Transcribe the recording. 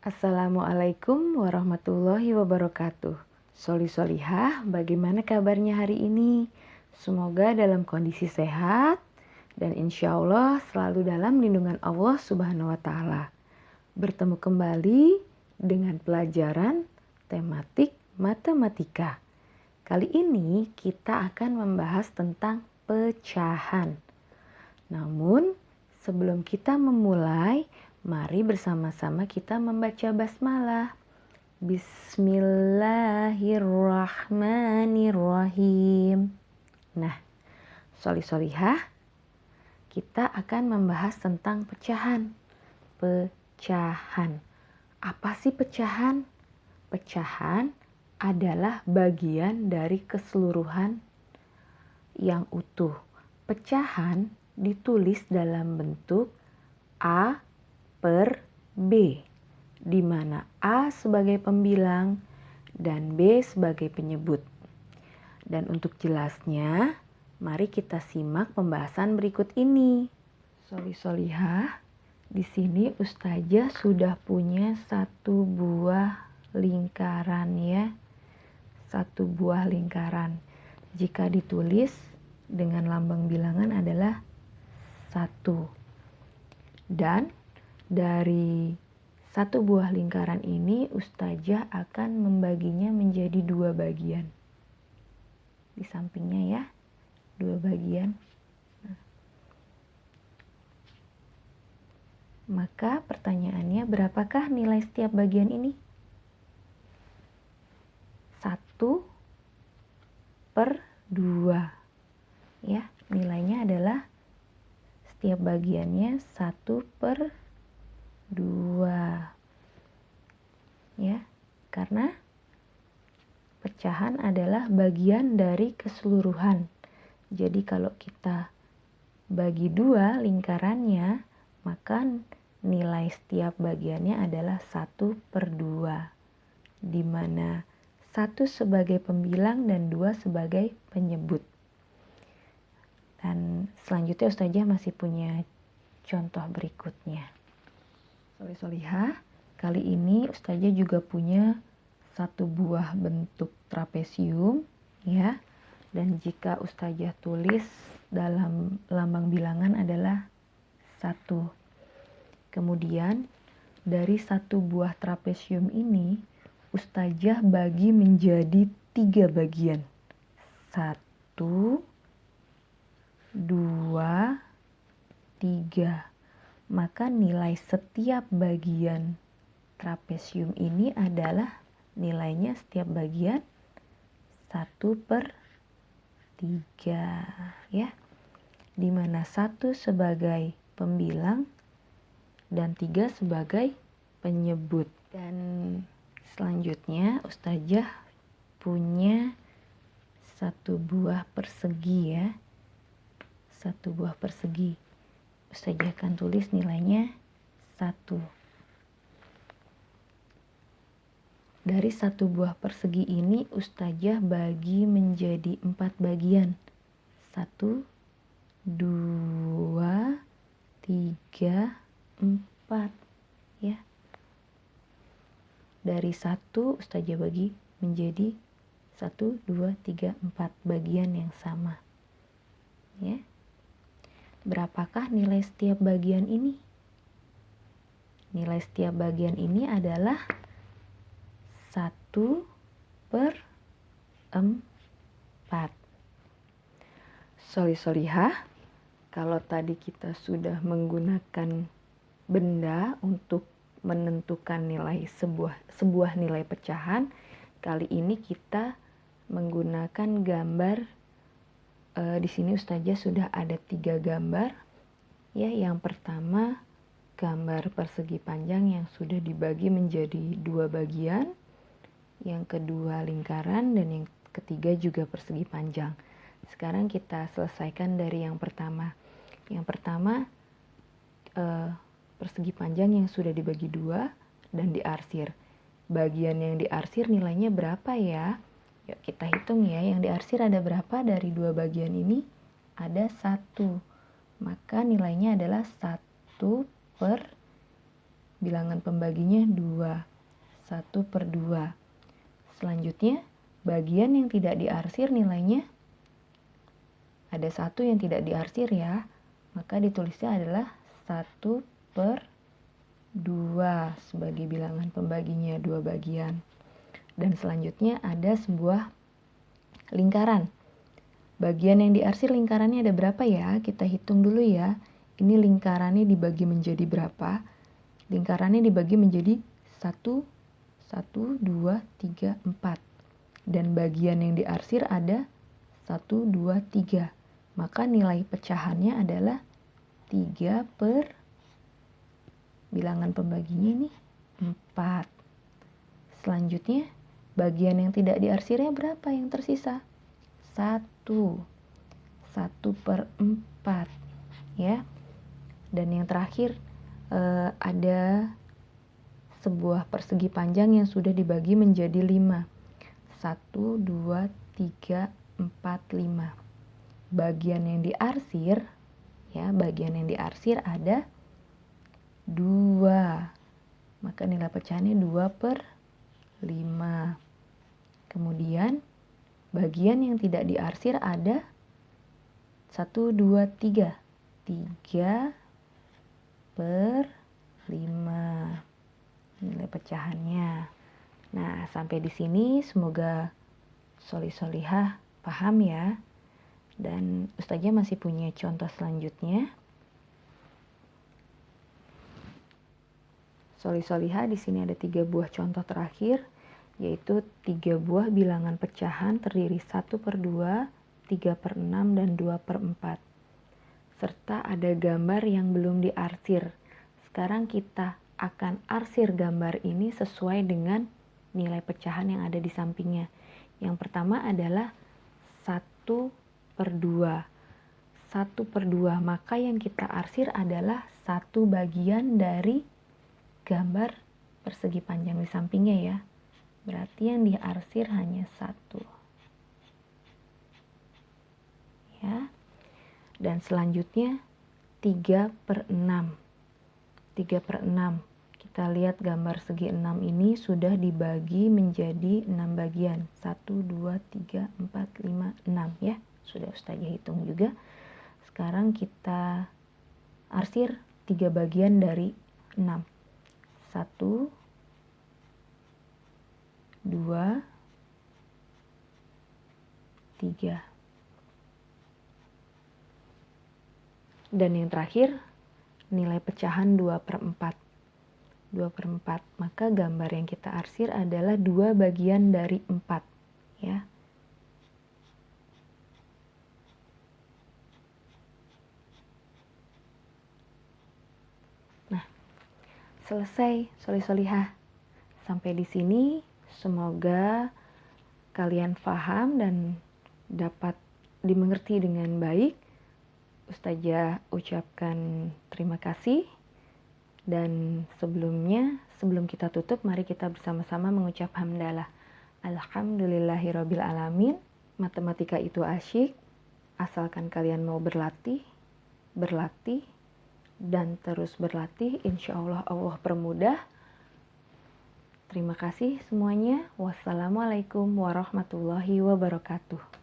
Assalamualaikum warahmatullahi wabarakatuh. Solihah, bagaimana kabarnya hari ini? Semoga dalam kondisi sehat dan insya Allah selalu dalam lindungan Allah Subhanahu wa Ta'ala. Bertemu kembali dengan pelajaran tematik matematika. Kali ini kita akan membahas tentang pecahan. Namun, sebelum kita memulai, mari bersama-sama kita membaca basmalah. Bismillahirrahmanirrahim. Nah, solihah, kita akan membahas tentang pecahan. Pecahan. Apa sih pecahan? Pecahan adalah bagian dari keseluruhan yang utuh. Pecahan ditulis dalam bentuk A per B, di mana A sebagai pembilang dan B sebagai penyebut. Dan untuk jelasnya, mari kita simak pembahasan berikut ini. Solihah, di sini Ustazah sudah punya satu buah lingkaran ya. Satu buah lingkaran. Jika ditulis dengan lambang bilangan adalah 1. Dan dari satu buah lingkaran ini Ustazah akan membaginya menjadi 2 bagian. Di sampingnya ya, 2 bagian. Maka pertanyaannya, berapakah nilai setiap bagian ini? 1 per 2. Ya, nilainya adalah setiap bagiannya 1 per 2. Ya, karena pecahan adalah bagian dari keseluruhan. Jadi kalau kita bagi 2 lingkarannya, maka nilai setiap bagiannya adalah 1 per 2. Di mana 1 sebagai pembilang dan 2 sebagai penyebut. Dan selanjutnya Ustazah masih punya contoh berikutnya. Solihah, kali ini Ustazah juga punya satu buah bentuk trapesium ya. Dan jika Ustazah tulis dalam lambang bilangan adalah 1. Kemudian dari satu buah trapesium ini Ustazah bagi menjadi 3 bagian. 1, 2, 3. Maka nilai setiap bagian trapesium ini adalah nilainya setiap bagian 1 per 3 ya. Dimana 1 sebagai pembilang dan 3 sebagai penyebut. Dan selanjutnya Ustazah punya satu buah persegi ya. Satu buah persegi. Ustazah akan tulis nilainya 1. Dari satu buah persegi ini Ustazah bagi menjadi 4 bagian. 1, 2, 3, 4 ya. Dari 1 Ustazah bagi menjadi 1, 2, 3, 4 bagian yang sama. Ya. Berapakah nilai setiap bagian ini? Nilai setiap bagian ini adalah 1 per 4. Solihah, kalau tadi kita sudah menggunakan benda untuk menentukan nilai sebuah nilai pecahan, kali ini kita menggunakan gambar. Di sini Ustazah sudah ada 3 gambar. Ya, yang pertama gambar persegi panjang yang sudah dibagi menjadi 2 bagian. Yang kedua lingkaran dan yang ketiga juga persegi panjang. Sekarang kita selesaikan dari yang pertama. Yang pertama persegi panjang yang sudah dibagi 2 dan diarsir. Bagian yang diarsir nilainya berapa ya? Yuk kita hitung ya, yang diarsir ada berapa dari 2 bagian ini? Ada 1. Maka nilainya adalah 1 per bilangan pembaginya 2, 1/2. Selanjutnya, bagian yang tidak diarsir nilainya ada 1 yang tidak diarsir ya, maka ditulisnya adalah 1/2 sebagai bilangan pembaginya 2 bagian. Dan selanjutnya ada sebuah lingkaran. Bagian yang diarsir lingkarannya ada berapa ya? Kita hitung dulu ya. Ini lingkarannya dibagi menjadi berapa? Lingkarannya dibagi menjadi 1, 1, 2, 3, 4. Dan bagian yang diarsir ada 1, 2, 3. Maka nilai pecahannya adalah 3 per bilangan pembaginya ini 4. Selanjutnya, bagian yang tidak diarsirnya berapa yang tersisa? 1. 1/4 ya. Dan yang terakhir ada sebuah persegi panjang yang sudah dibagi menjadi 5. 1, 2, 3, 4, 5. Bagian yang diarsir ya, bagian yang diarsir ada 2. Maka nilai pecahannya 2/5. Kemudian bagian yang tidak diarsir ada 1, 2, 3. 3/5 nilai pecahannya. Nah, sampai di sini semoga soli-solihah paham ya. Dan Ustazah masih punya contoh selanjutnya. Soli-solihah di sini ada 3 buah contoh terakhir, yaitu 3 buah bilangan pecahan terdiri 1/2, 3/6, dan 2/4. Serta ada gambar yang belum diarsir. Sekarang kita akan arsir gambar ini sesuai dengan nilai pecahan yang ada di sampingnya. Yang pertama adalah 1/2. 1/2, maka yang kita arsir adalah 1 bagian dari gambar persegi panjang di sampingnya ya. Berarti yang diarsir hanya 1. Ya. Dan selanjutnya 3/6. 3/6. Kita lihat gambar segi 6 ini sudah dibagi menjadi 6 bagian. 1, 2, 3, 4, 5, 6 ya. Sudah Ustazah hitung juga. Sekarang kita arsir 3 bagian dari 6. 1, 2, 3. Dan yang terakhir, nilai pecahan 2/4. 2/4. Maka gambar yang kita arsir adalah 2 bagian dari 4. Ya. Nah, selesai soli-solihah. Sampai di sini semoga kalian paham dan dapat dimengerti dengan baik. Ustazah ucapkan terima kasih. Dan sebelum kita tutup, mari kita bersama-sama mengucap hamdalah. Alhamdulillahirabbil alamin. Matematika itu asyik, asalkan kalian mau berlatih, dan terus berlatih. Insya Allah Allah permudah. Terima kasih semuanya. Wassalamualaikum warahmatullahi wabarakatuh.